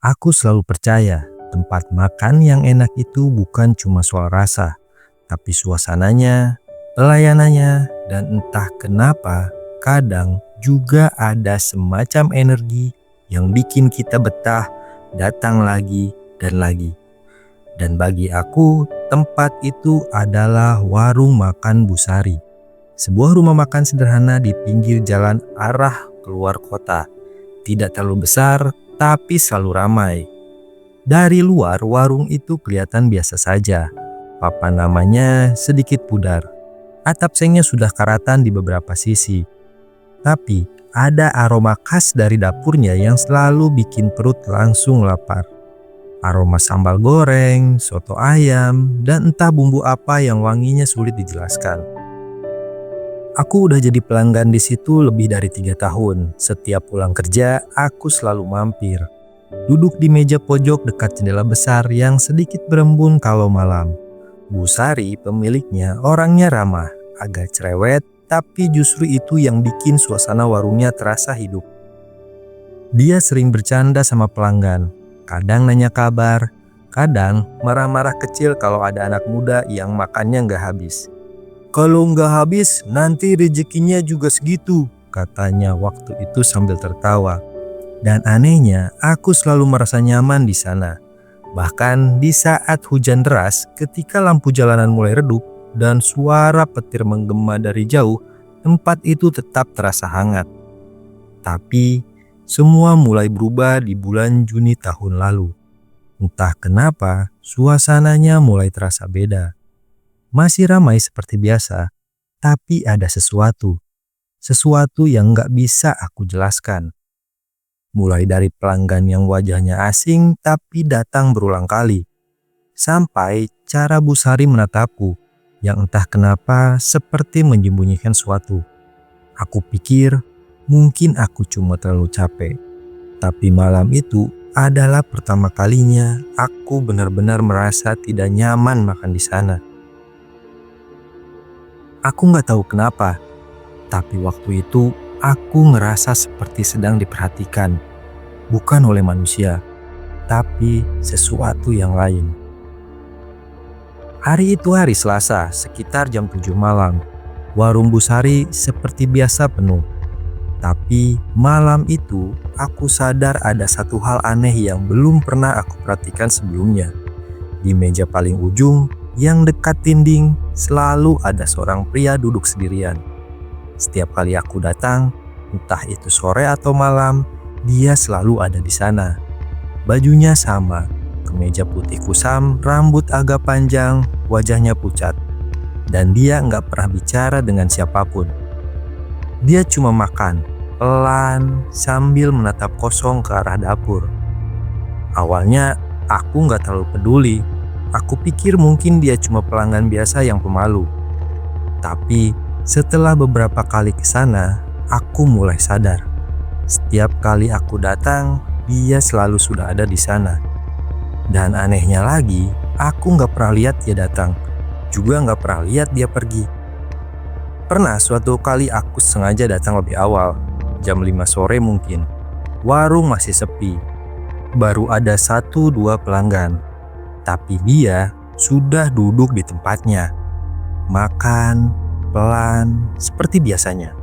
Aku selalu percaya tempat makan yang enak itu bukan cuma soal rasa, tapi suasananya, pelayanannya, dan entah kenapa kadang juga ada semacam energi yang bikin kita betah datang lagi dan lagi. Dan bagi aku, tempat itu adalah warung makan Busari. Sebuah rumah makan sederhana di pinggir jalan arah keluar kota. Tidak terlalu besar, tapi selalu ramai. Dari luar, warung itu kelihatan biasa saja. Papan namanya sedikit pudar. Atap sengnya sudah karatan di beberapa sisi. Tapi ada aroma khas dari dapurnya yang selalu bikin perut langsung lapar. Aroma sambal goreng, soto ayam, dan entah bumbu apa yang wanginya sulit dijelaskan. Aku udah jadi pelanggan di situ lebih dari 3 tahun. Setiap pulang kerja, aku selalu mampir. Duduk di meja pojok dekat jendela besar yang sedikit berembun kalau malam. Busari, pemiliknya, orangnya ramah, agak cerewet, tapi justru itu yang bikin suasana warungnya terasa hidup. Dia sering bercanda sama pelanggan, kadang nanya kabar, kadang marah-marah kecil kalau ada anak muda yang makannya nggak habis. Kalau nggak habis, nanti rezekinya juga segitu, katanya waktu itu sambil tertawa. Dan anehnya, aku selalu merasa nyaman di sana. Bahkan di saat hujan deras, ketika lampu jalanan mulai redup dan suara petir menggema dari jauh, tempat itu tetap terasa hangat. Tapi semua mulai berubah di bulan Juni tahun lalu. Entah kenapa, suasananya mulai terasa beda. Masih ramai seperti biasa, tapi ada sesuatu yang gak bisa aku jelaskan. Mulai dari pelanggan yang wajahnya asing tapi datang berulang kali, sampai cara Busari menatapku yang entah kenapa seperti menyembunyikan sesuatu. Aku pikir mungkin aku cuma terlalu capek, tapi malam itu adalah pertama kalinya aku benar-benar merasa tidak nyaman makan di sana. Aku gak tahu kenapa, tapi waktu itu aku ngerasa seperti sedang diperhatikan. Bukan oleh manusia, tapi sesuatu yang lain. Hari itu hari Selasa, sekitar jam 7 malam. Warung Busari seperti biasa penuh. Tapi malam itu aku sadar ada satu hal aneh yang belum pernah aku perhatikan sebelumnya. Di meja paling ujung yang dekat dinding selalu ada seorang pria duduk sendirian. Setiap kali aku datang, entah itu sore atau malam, dia selalu ada di sana. Bajunya sama, kemeja putih kusam, rambut agak panjang, wajahnya pucat. Dan dia nggak pernah bicara dengan siapapun. Dia cuma makan, pelan, sambil menatap kosong ke arah dapur. Awalnya aku nggak terlalu peduli. Aku pikir mungkin dia cuma pelanggan biasa yang pemalu. Tapi setelah beberapa kali ke sana, aku mulai sadar. Setiap kali aku datang, dia selalu sudah ada di sana. Dan anehnya lagi, aku nggak pernah lihat dia datang. Juga nggak pernah lihat dia pergi. Pernah suatu kali aku sengaja datang lebih awal, jam 5 sore mungkin. Warung masih sepi. Baru ada 1-2 pelanggan. Tapi dia sudah duduk di tempatnya. Makan, pelan, seperti biasanya.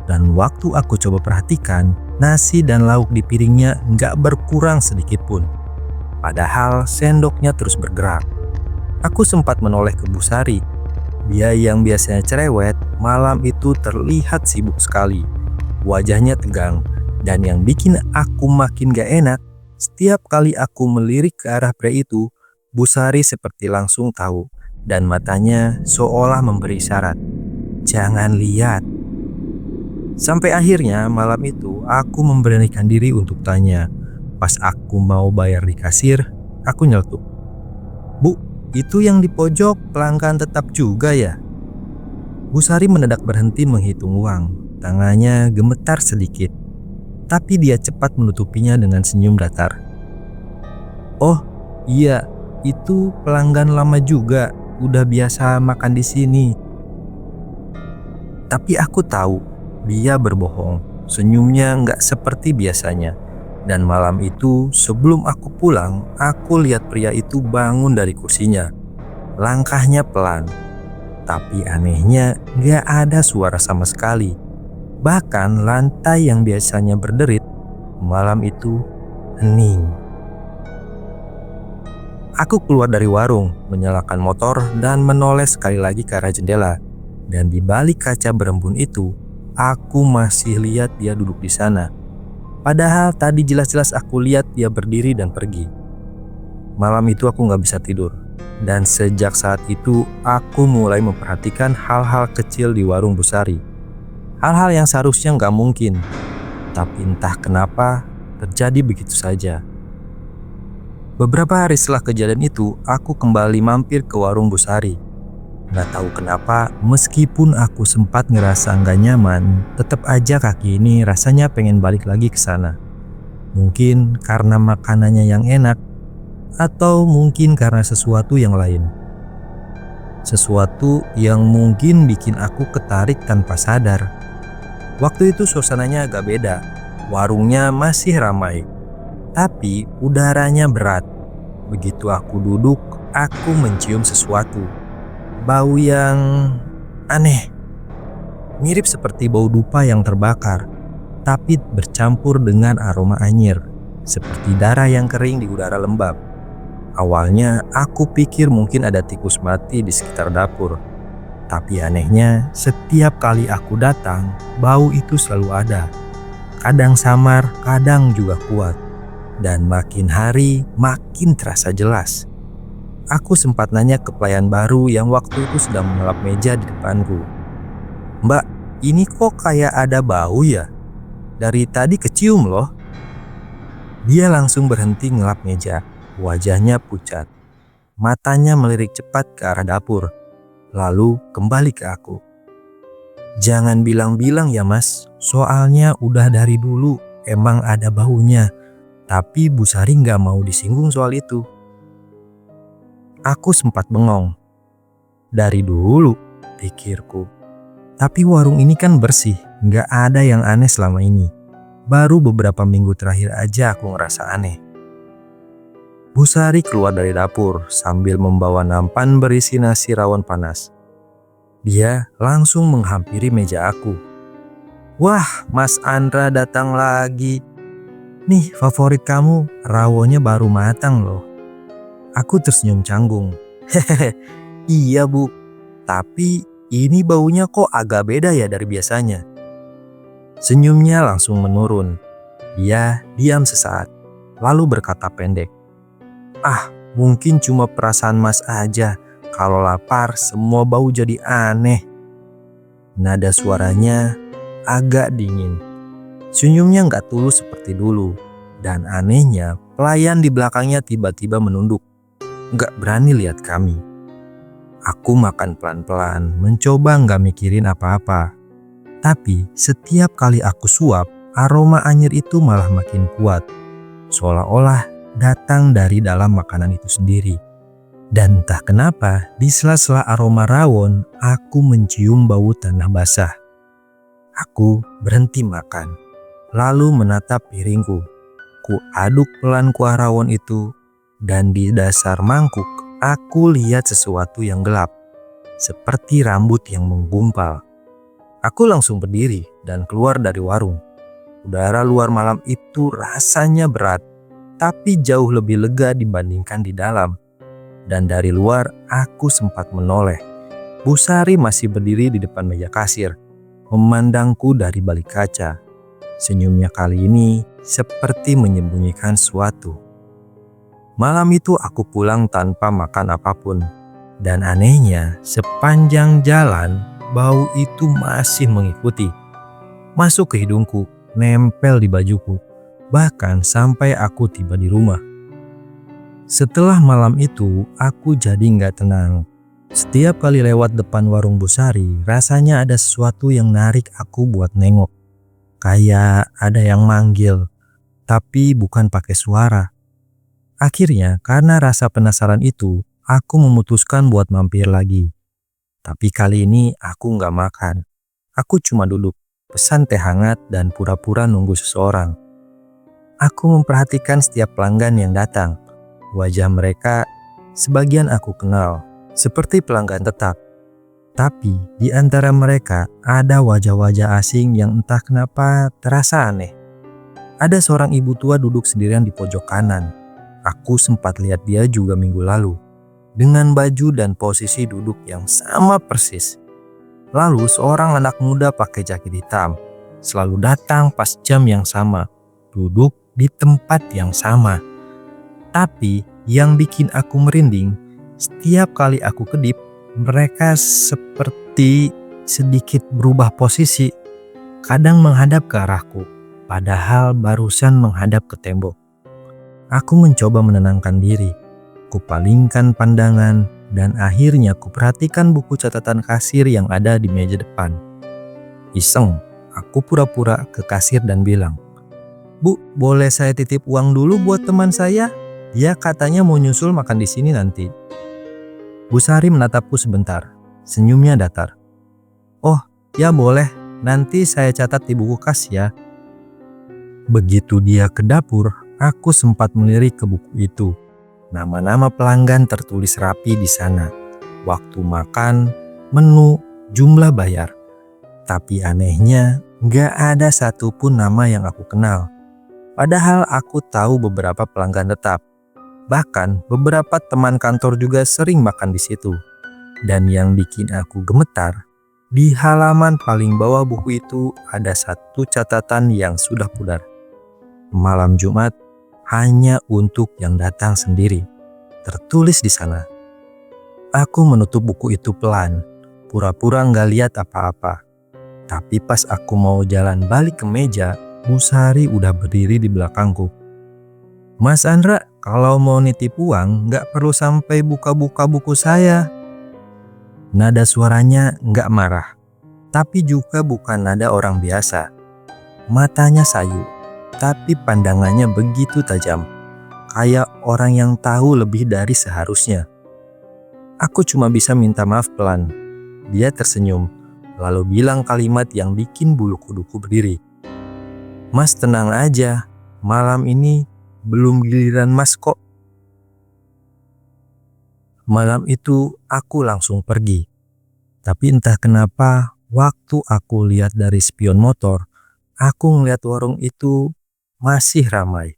Dan waktu aku coba perhatikan, nasi dan lauk di piringnya nggak berkurang sedikit pun. Padahal sendoknya terus bergerak. Aku sempat menoleh ke Busari. Dia yang biasanya cerewet, malam itu terlihat sibuk sekali. Wajahnya tegang, dan yang bikin aku makin gak enak, setiap kali aku melirik ke arah pria itu, Busari seperti langsung tahu, dan matanya seolah memberi isyarat. Jangan lihat. Sampai akhirnya malam itu aku memberanikan diri untuk tanya. Pas aku mau bayar di kasir, aku nyeletuk. Bu, itu yang di pojok pelanggan tetap juga ya? Busari mendadak berhenti menghitung uang. Tangannya gemetar sedikit. Tapi dia cepat menutupinya dengan senyum datar. Oh iya, itu pelanggan lama juga. Udah biasa makan di sini. Tapi aku tahu dia berbohong. Senyumnya nggak seperti biasanya. Dan malam itu sebelum aku pulang, aku lihat pria itu bangun dari kursinya. Langkahnya pelan, tapi anehnya gak ada suara sama sekali. Bahkan lantai yang biasanya berderit, malam itu hening. Aku keluar dari warung, menyalakan motor dan menoleh sekali lagi ke arah jendela. Dan di balik kaca berembun itu, aku masih lihat dia duduk di sana. Padahal tadi jelas-jelas aku lihat dia berdiri dan pergi. Malam itu aku gak bisa tidur. Dan sejak saat itu, aku mulai memperhatikan hal-hal kecil di warung Bu Sari. Hal-hal yang seharusnya gak mungkin. Tapi entah kenapa, terjadi begitu saja. Beberapa hari setelah kejadian itu, aku kembali mampir ke warung Bu Sari. Gak tahu kenapa, meskipun aku sempat ngerasa gak nyaman, tetap aja kaki ini rasanya pengen balik lagi ke sana. Mungkin karena makanannya yang enak, atau mungkin karena sesuatu yang lain. Sesuatu yang mungkin bikin aku ketarik tanpa sadar. Waktu itu suasananya agak beda. Warungnya masih ramai, tapi udaranya berat. Begitu aku duduk, aku mencium sesuatu. Bau yang aneh. Mirip seperti bau dupa yang terbakar, tapi bercampur dengan aroma anyir, seperti darah yang kering di udara lembab. Awalnya aku pikir mungkin ada tikus mati di sekitar dapur. Tapi anehnya, setiap kali aku datang, bau itu selalu ada. Kadang samar, kadang juga kuat. Dan makin hari, makin terasa jelas. Aku sempat nanya ke pelayan baru yang waktu itu sedang mengelap meja di depanku. "Mbak, ini kok kayak ada bau ya? Dari tadi kecium loh." Dia langsung berhenti ngelap meja. Wajahnya pucat. Matanya melirik cepat ke arah dapur. Lalu kembali ke aku. "Jangan bilang-bilang ya mas, soalnya udah dari dulu emang ada baunya. Tapi Bu Sari gak mau disinggung soal itu." Aku sempat bengong. Dari dulu, pikirku. Tapi warung ini kan bersih, gak ada yang aneh selama ini. Baru beberapa minggu terakhir aja aku ngerasa aneh. Bu Sari keluar dari dapur sambil membawa nampan berisi nasi rawon panas. Dia langsung menghampiri meja aku. "Wah, Mas Andra datang lagi. Nih favorit kamu, rawonnya baru matang loh." Aku tersenyum canggung. "Hehehe, iya Bu, tapi ini baunya kok agak beda ya dari biasanya." Senyumnya langsung menurun. Dia diam sesaat, lalu berkata pendek. "Ah, mungkin cuma perasaan mas aja. Kalau lapar, semua bau jadi aneh." Nada suaranya agak dingin. Senyumnya gak tulus seperti dulu. Dan anehnya, pelayan di belakangnya tiba-tiba menunduk. Gak berani lihat kami. Aku makan pelan-pelan, mencoba gak mikirin apa-apa. Tapi setiap kali aku suap, aroma anyir itu malah makin kuat. Seolah-olah datang dari dalam makanan itu sendiri. Dan entah kenapa, di sela-sela aroma rawon, aku mencium bau tanah basah. Aku berhenti makan, lalu menatap piringku. Ku aduk pelan kuah rawon itu, dan di dasar mangkuk, aku lihat sesuatu yang gelap, seperti rambut yang menggumpal. Aku langsung berdiri dan keluar dari warung. Udara luar malam itu rasanya berat, tapi jauh lebih lega dibandingkan di dalam. Dan dari luar aku sempat menoleh. Bu Sari masih berdiri di depan meja kasir, memandangku dari balik kaca. Senyumnya kali ini seperti menyembunyikan sesuatu. Malam itu aku pulang tanpa makan apapun. Dan anehnya, sepanjang jalan bau itu masih mengikuti. Masuk ke hidungku, nempel di bajuku. Bahkan sampai aku tiba di rumah. Setelah malam itu, aku jadi gak tenang. Setiap kali lewat depan warung Bu Sari, rasanya ada sesuatu yang narik aku buat nengok. Kayak ada yang manggil, tapi bukan pakai suara. Akhirnya, karena rasa penasaran itu, aku memutuskan buat mampir lagi. Tapi kali ini aku gak makan. Aku cuma duduk, pesan teh hangat dan pura-pura nunggu seseorang. Aku memperhatikan setiap pelanggan yang datang. Wajah mereka sebagian aku kenal, seperti pelanggan tetap. Tapi di antara mereka ada wajah-wajah asing yang entah kenapa terasa aneh. Ada seorang ibu tua duduk sendirian di pojok kanan. Aku sempat lihat dia juga minggu lalu, dengan baju dan posisi duduk yang sama persis. Lalu seorang anak muda pakai jaket hitam, selalu datang pas jam yang sama, duduk di tempat yang sama. Tapi yang bikin aku merinding, setiap kali aku kedip, mereka seperti sedikit berubah posisi. Kadang menghadap ke arahku, padahal barusan menghadap ke tembok. Aku mencoba menenangkan diri. Kupalingkan pandangan dan akhirnya kuperhatikan buku catatan kasir yang ada di meja depan. Iseng, aku pura-pura ke kasir dan bilang, "Bu, boleh saya titip uang dulu buat teman saya? Dia katanya mau nyusul makan di sini nanti." Bu Sari menatapku sebentar, senyumnya datar. "Oh, ya boleh, nanti saya catat di buku kas ya." Begitu dia ke dapur, aku sempat melirik ke buku itu. Nama-nama pelanggan tertulis rapi di sana. Waktu makan, menu, jumlah bayar. Tapi anehnya, gak ada satupun nama yang aku kenal. Padahal aku tahu beberapa pelanggan tetap. Bahkan beberapa teman kantor juga sering makan di situ. Dan yang bikin aku gemetar, di halaman paling bawah buku itu ada satu catatan yang sudah pudar. Malam Jumat hanya untuk yang datang sendiri. Tertulis di sana. Aku menutup buku itu pelan, pura-pura nggak lihat apa-apa. Tapi pas aku mau jalan balik ke meja, Bu Sari udah berdiri di belakangku. "Mas Andra, kalau mau nitip uang nggak perlu sampai buka-buka buku saya." Nada suaranya nggak marah, tapi juga bukan nada orang biasa. Matanya sayu, tapi pandangannya begitu tajam, kayak orang yang tahu lebih dari seharusnya. Aku cuma bisa minta maaf pelan. Dia tersenyum, lalu bilang kalimat yang bikin bulu kuduku berdiri. "Mas tenang aja, malam ini belum giliran Mas kok." Malam itu aku langsung pergi. Tapi entah kenapa waktu aku lihat dari spion motor, aku ngeliat warung itu masih ramai.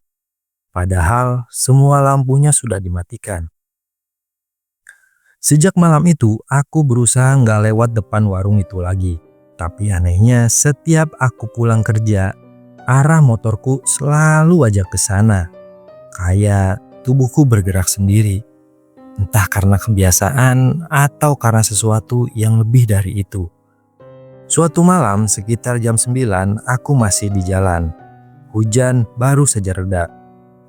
Padahal semua lampunya sudah dimatikan. Sejak malam itu aku berusaha nggak lewat depan warung itu lagi. Tapi anehnya setiap aku pulang kerja, arah motorku selalu aja ke sana. Kayak tubuhku bergerak sendiri. Entah karena kebiasaan atau karena sesuatu yang lebih dari itu. Suatu malam sekitar jam 9 aku masih di jalan. Hujan baru saja reda.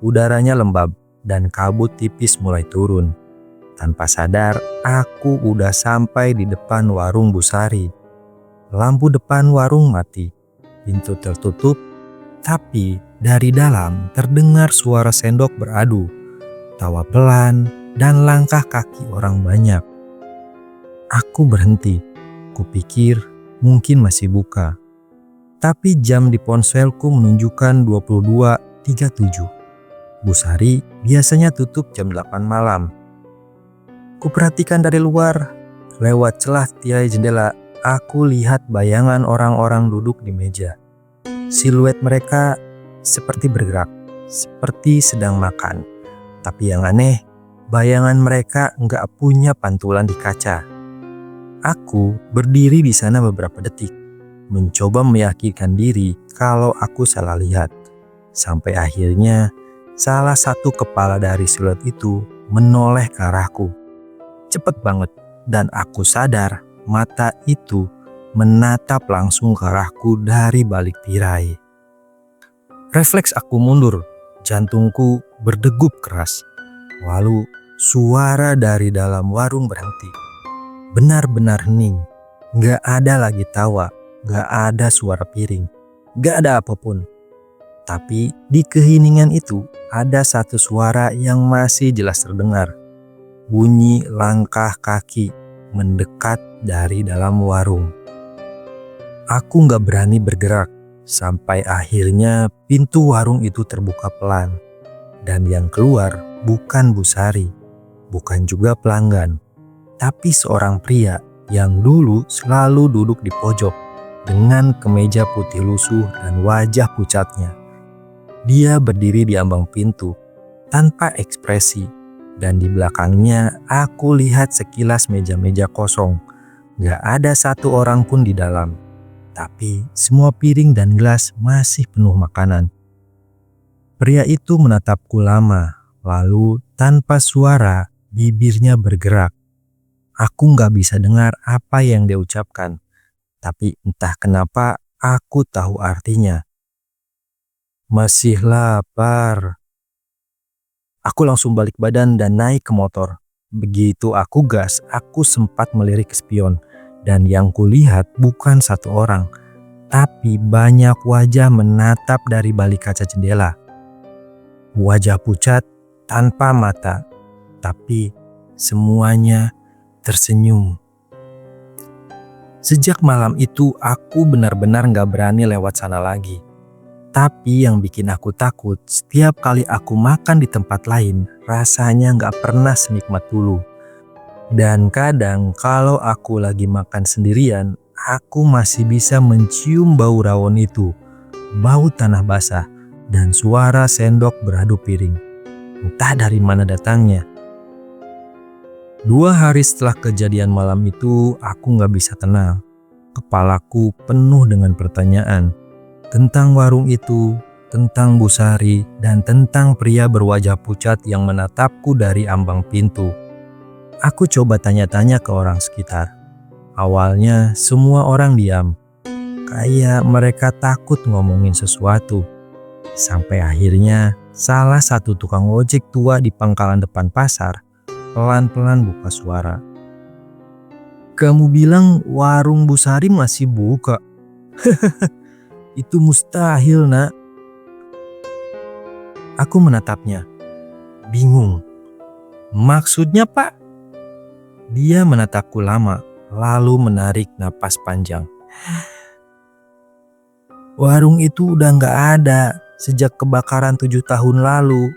Udaranya lembab dan kabut tipis mulai turun. Tanpa sadar aku udah sampai di depan warung Bu Sari. Lampu depan warung mati. Pintu tertutup. Tapi dari dalam terdengar suara sendok beradu. Tawa pelan dan langkah kaki orang banyak. Aku berhenti. Kupikir mungkin masih buka. Tapi jam di ponselku menunjukkan 22.37. Bu Sari biasanya tutup jam 8 malam. Kuperhatikan dari luar. Lewat celah tirai jendela, aku lihat bayangan orang-orang duduk di meja. Siluet mereka seperti bergerak, seperti sedang makan. Tapi yang aneh, bayangan mereka nggak punya pantulan di kaca. Aku berdiri di sana beberapa detik, mencoba meyakinkan diri kalau aku salah lihat. Sampai akhirnya salah satu kepala dari siluet itu menoleh ke arahku. Cepet banget dan aku sadar mata itu menatap langsung ke arahku dari balik tirai. Refleks aku mundur, jantungku berdegup keras. Lalu suara dari dalam warung berhenti. Benar-benar hening. Gak ada lagi tawa, gak ada suara piring, gak ada apapun. Tapi di keheningan itu ada satu suara yang masih jelas terdengar. Bunyi langkah kaki mendekat dari dalam warung. Aku gak berani bergerak, Sampai akhirnya pintu warung itu terbuka pelan. Dan yang keluar bukan Bu Sari, bukan juga pelanggan, tapi seorang pria yang dulu selalu duduk di pojok dengan kemeja putih lusuh dan wajah pucatnya. Dia berdiri di ambang pintu tanpa ekspresi, dan di belakangnya aku lihat sekilas meja-meja kosong. Gak ada satu orang pun di dalam. Tapi semua piring dan gelas masih penuh makanan. Pria itu menatapku lama, lalu tanpa suara bibirnya bergerak. Aku gak bisa dengar apa yang dia ucapkan, tapi entah kenapa aku tahu artinya. Masih lapar. Aku langsung balik badan dan naik ke motor. Begitu aku gas, aku sempat melirik spion. Dan yang kulihat bukan satu orang, tapi banyak wajah menatap dari balik kaca jendela. Wajah pucat tanpa mata, tapi semuanya tersenyum. Sejak malam itu aku benar-benar gak berani lewat sana lagi. Tapi yang bikin aku takut, setiap kali aku makan di tempat lain, rasanya gak pernah senikmat dulu. Dan kadang kalau aku lagi makan sendirian, aku masih bisa mencium bau rawon itu, bau tanah basah, dan suara sendok beradu piring. Entah dari mana datangnya. 2 hari setelah kejadian malam itu, aku gak bisa tenang. Kepalaku penuh dengan pertanyaan tentang warung itu, tentang Bu Sari, dan tentang pria berwajah pucat yang menatapku dari ambang pintu. Aku coba tanya-tanya ke orang sekitar. Awalnya semua orang diam, kayak mereka takut ngomongin sesuatu. Sampai akhirnya salah satu tukang ojek tua di pangkalan depan pasar pelan-pelan buka suara. Kamu bilang warung Bu Sari masih buka? Itu mustahil, nak. Aku menatapnya, bingung. Maksudnya, Pak? Dia menatapku lama, lalu menarik napas panjang. Warung itu udah gak ada sejak kebakaran 7 tahun lalu.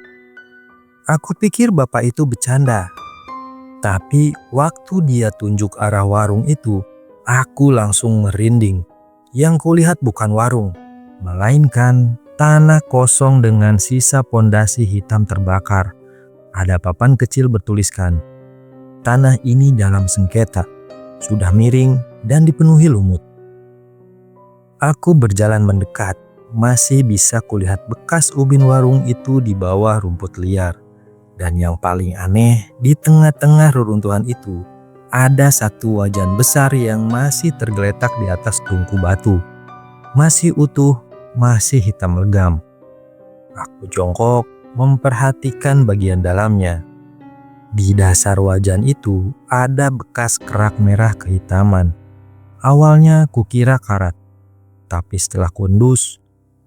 Aku pikir bapak itu bercanda. Tapi waktu dia tunjuk arah warung itu, aku langsung merinding. Yang kulihat bukan warung, melainkan tanah kosong dengan sisa pondasi hitam terbakar. Ada papan kecil bertuliskan, tanah ini dalam sengketa, sudah miring dan dipenuhi lumut. Aku berjalan mendekat, masih bisa kulihat bekas ubin warung itu di bawah rumput liar. Dan yang paling aneh, di tengah-tengah reruntuhan itu, ada satu wajan besar yang masih tergeletak di atas tungku batu. Masih utuh, masih hitam legam. Aku jongkok memperhatikan bagian dalamnya. Di dasar wajan itu ada bekas kerak merah kehitaman. Awalnya kukira karat, tapi setelah kundus,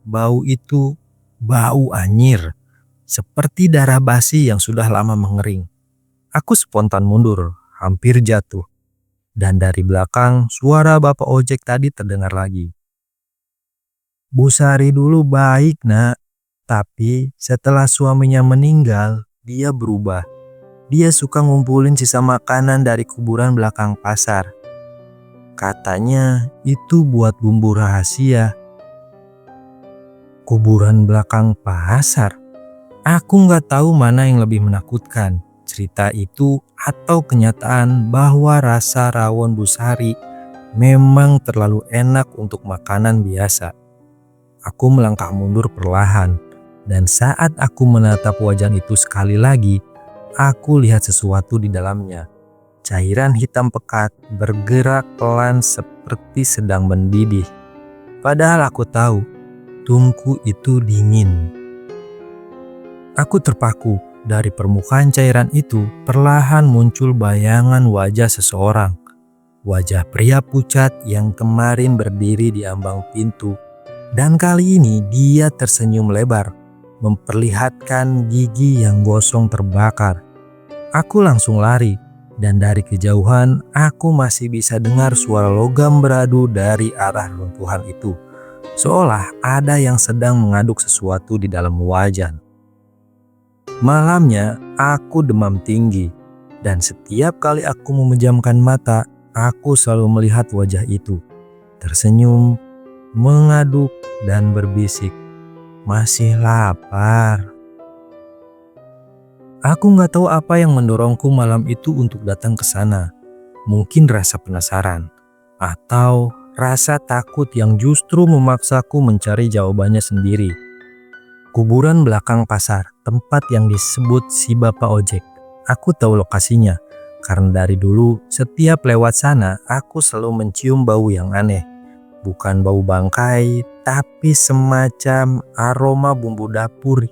bau itu bau anyir, seperti darah basi yang sudah lama mengering. Aku spontan mundur, hampir jatuh. Dan dari belakang suara bapak ojek tadi terdengar lagi. Bu Sari dulu baik, nak. Tapi setelah suaminya meninggal, dia berubah. Dia suka ngumpulin sisa makanan dari kuburan belakang pasar. Katanya itu buat bumbu rahasia. Kuburan belakang pasar? Aku gak tahu mana yang lebih menakutkan. Cerita itu atau kenyataan bahwa rasa rawon Bu Sari memang terlalu enak untuk makanan biasa. Aku melangkah mundur perlahan, dan saat aku menatap wajan itu sekali lagi, aku lihat sesuatu di dalamnya. Cairan hitam pekat bergerak pelan seperti sedang mendidih. Padahal aku tahu, tungku itu dingin. Aku terpaku. Dari permukaan cairan itu perlahan muncul bayangan wajah seseorang. Wajah pria pucat yang kemarin berdiri di ambang pintu. Dan kali ini dia tersenyum lebar, memperlihatkan gigi yang gosong terbakar. Aku langsung lari, dan dari kejauhan aku masih bisa dengar suara logam beradu dari arah runtuhan itu. seolah ada yang sedang mengaduk sesuatu di dalam wajan. Malamnya aku demam tinggi, dan setiap kali aku memejamkan mata, aku selalu melihat wajah itu, tersenyum, mengaduk, dan berbisik, "Masih lapar." Aku nggak tahu apa yang mendorongku malam itu untuk datang ke sana. Mungkin rasa penasaran, atau rasa takut yang justru memaksaku mencari jawabannya sendiri. Kuburan belakang pasar, tempat yang disebut si Bapak Ojek. Aku tahu lokasinya, karena dari dulu setiap lewat sana aku selalu mencium bau yang aneh. Bukan bau bangkai, tapi semacam aroma bumbu dapur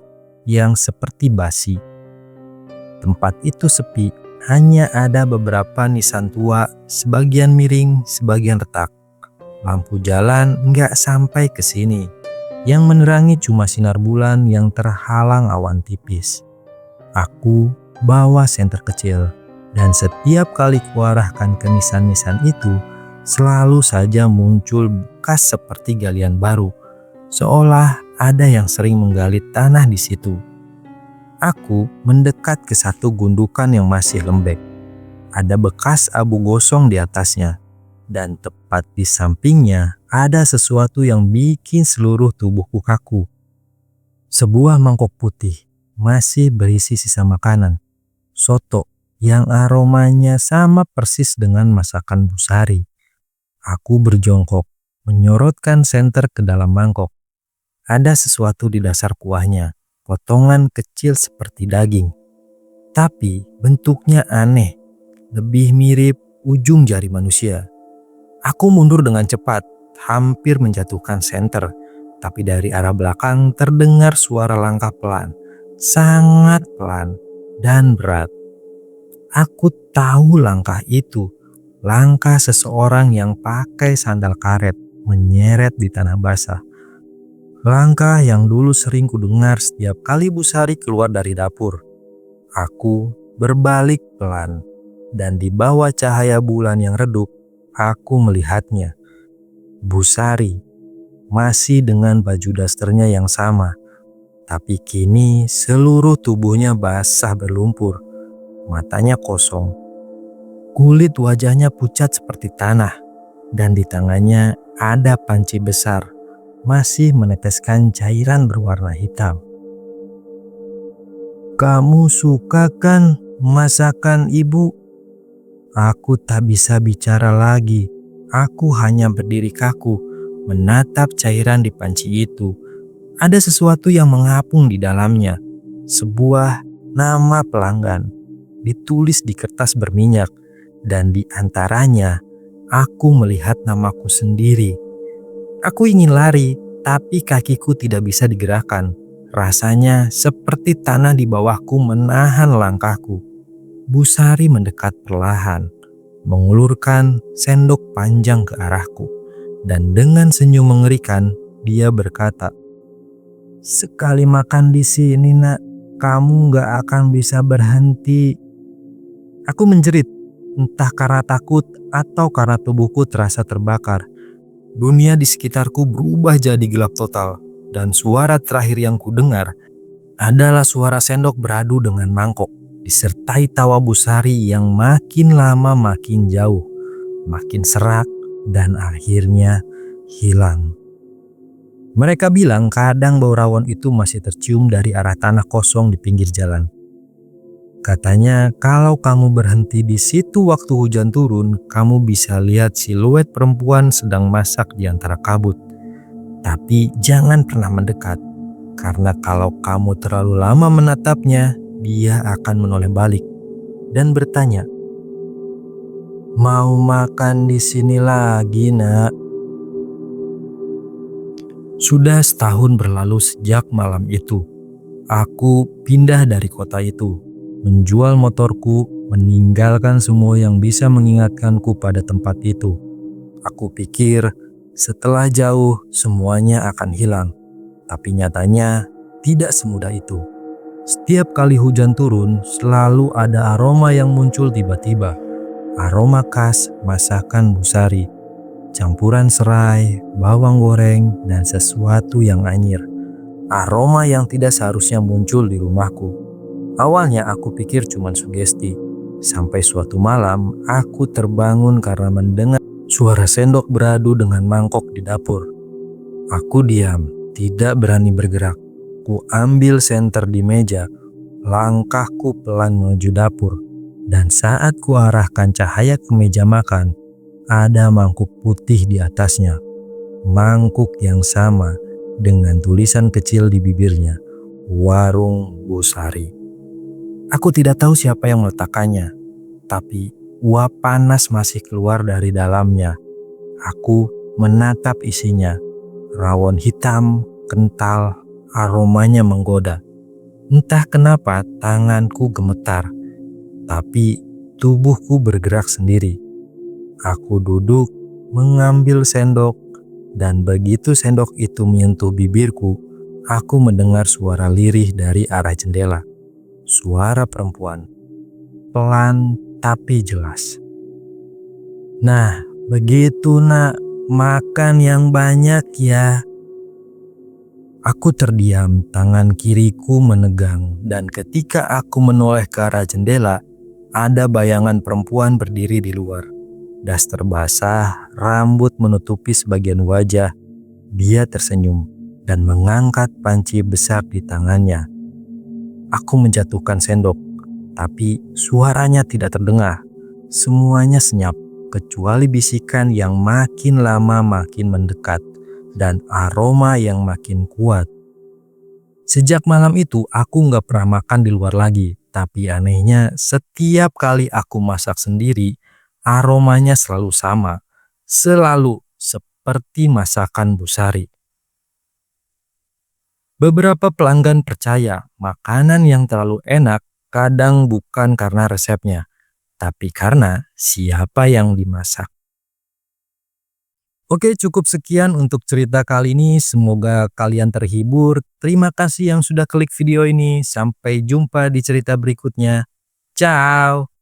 yang seperti basi. Tempat itu sepi, hanya ada beberapa nisan tua, sebagian miring, sebagian retak. Lampu jalan nggak sampai ke sini. Yang menerangi cuma sinar bulan yang terhalang awan tipis. Aku bawa senter kecil, dan setiap kali kuarahkan ke nisan-nisan itu, selalu saja muncul bekas seperti galian baru, seolah ada yang sering menggali tanah di situ. Aku mendekat ke satu gundukan yang masih lembek. Ada bekas abu gosong di atasnya, dan tepat di sampingnya ada sesuatu yang bikin seluruh tubuhku kaku. Sebuah mangkok putih masih berisi sisa makanan, soto yang aromanya sama persis dengan masakan Busari. Aku berjongkok, menyorotkan senter ke dalam mangkok. Ada sesuatu di dasar kuahnya, potongan kecil seperti daging. Tapi bentuknya aneh, lebih mirip ujung jari manusia. Aku mundur dengan cepat, hampir menjatuhkan senter, tapi dari arah belakang terdengar suara langkah pelan, sangat pelan dan berat. Aku tahu langkah itu, langkah seseorang yang pakai sandal karet menyeret di tanah basah. Langkah yang dulu sering kudengar setiap kali Busari keluar dari dapur. Aku berbalik pelan, dan di bawah cahaya bulan yang redup, aku melihatnya. Busari masih dengan baju dasternya yang sama, tapi kini seluruh tubuhnya basah berlumpur, matanya kosong. Kulit wajahnya pucat seperti tanah, dan di tangannya ada panci besar, masih meneteskan cairan berwarna hitam. "Kamu suka kan masakan ibu?" Aku tak bisa bicara lagi. Aku hanya berdiri kaku, menatap cairan di panci itu. Ada sesuatu yang mengapung di dalamnya. Sebuah nama pelanggan, ditulis di kertas berminyak, dan di antaranya aku melihat namaku sendiri. Aku ingin lari, tapi kakiku tidak bisa digerakkan. Rasanya seperti tanah di bawahku menahan langkahku. Busari mendekat perlahan, mengulurkan sendok panjang ke arahku, dan dengan senyum mengerikan dia berkata, "Sekali makan di sini, nak, kamu gak akan bisa berhenti." Aku menjerit, entah karena takut atau karena tubuhku terasa terbakar. Dunia di sekitarku berubah jadi gelap total, dan suara terakhir yang kudengar adalah suara sendok beradu dengan mangkok, disertai tawa Busari yang makin lama makin jauh, makin serak, dan akhirnya hilang. Mereka bilang kadang bau rawon itu masih tercium dari arah tanah kosong di pinggir jalan. Katanya kalau kamu berhenti di situ waktu hujan turun, kamu bisa lihat siluet perempuan sedang masak di antara kabut. Tapi jangan pernah mendekat, karena kalau kamu terlalu lama menatapnya, dia akan menoleh balik dan bertanya, "Mau makan di sini lagi, nak?" Sudah setahun berlalu sejak malam itu. Aku pindah dari kota itu, menjual motorku, meninggalkan semua yang bisa mengingatkanku pada tempat itu. Aku pikir setelah jauh semuanya akan hilang, tapi nyatanya tidak semudah itu. Setiap kali hujan turun, selalu ada aroma yang muncul tiba-tiba. Aroma khas masakan Busari. Campuran serai, bawang goreng, dan sesuatu yang anyir. Aroma yang tidak seharusnya muncul di rumahku. Awalnya aku pikir cuma sugesti. Sampai suatu malam aku terbangun karena mendengar suara sendok beradu dengan mangkok di dapur. Aku diam, tidak berani bergerak. Ku ambil senter di meja, langkahku pelan menuju dapur. Dan saat ku arahkan cahaya ke meja makan, ada mangkuk putih di atasnya. Mangkuk yang sama dengan tulisan kecil di bibirnya, Warung Bu Sari. Aku tidak tahu siapa yang meletakkannya, tapi uap panas masih keluar dari dalamnya. Aku menatap isinya, rawon hitam, kental, aromanya menggoda. Entah kenapa tanganku gemetar, tapi tubuhku bergerak sendiri. Aku duduk, mengambil sendok, dan begitu sendok itu menyentuh bibirku, aku mendengar suara lirih dari arah jendela. Suara perempuan, pelan tapi jelas. Nah, begitu nak, makan yang banyak ya. Aku terdiam, tangan kiriku menegang, dan ketika aku menoleh ke arah jendela, ada bayangan perempuan berdiri di luar. Daster basah, rambut menutupi sebagian wajah. Dia tersenyum dan mengangkat panci besar di tangannya. Aku menjatuhkan sendok, tapi suaranya tidak terdengar. Semuanya senyap, kecuali bisikan yang makin lama makin mendekat dan aroma yang makin kuat. Sejak malam itu aku nggak pernah makan di luar lagi, tapi anehnya setiap kali aku masak sendiri, aromanya selalu sama, selalu seperti masakan Bu Sari. Beberapa pelanggan percaya makanan yang terlalu enak kadang bukan karena resepnya, tapi karena siapa yang dimasak. Oke, cukup sekian untuk cerita kali ini. Semoga kalian terhibur. Terima kasih yang sudah klik video ini. Sampai jumpa di cerita berikutnya. Ciao!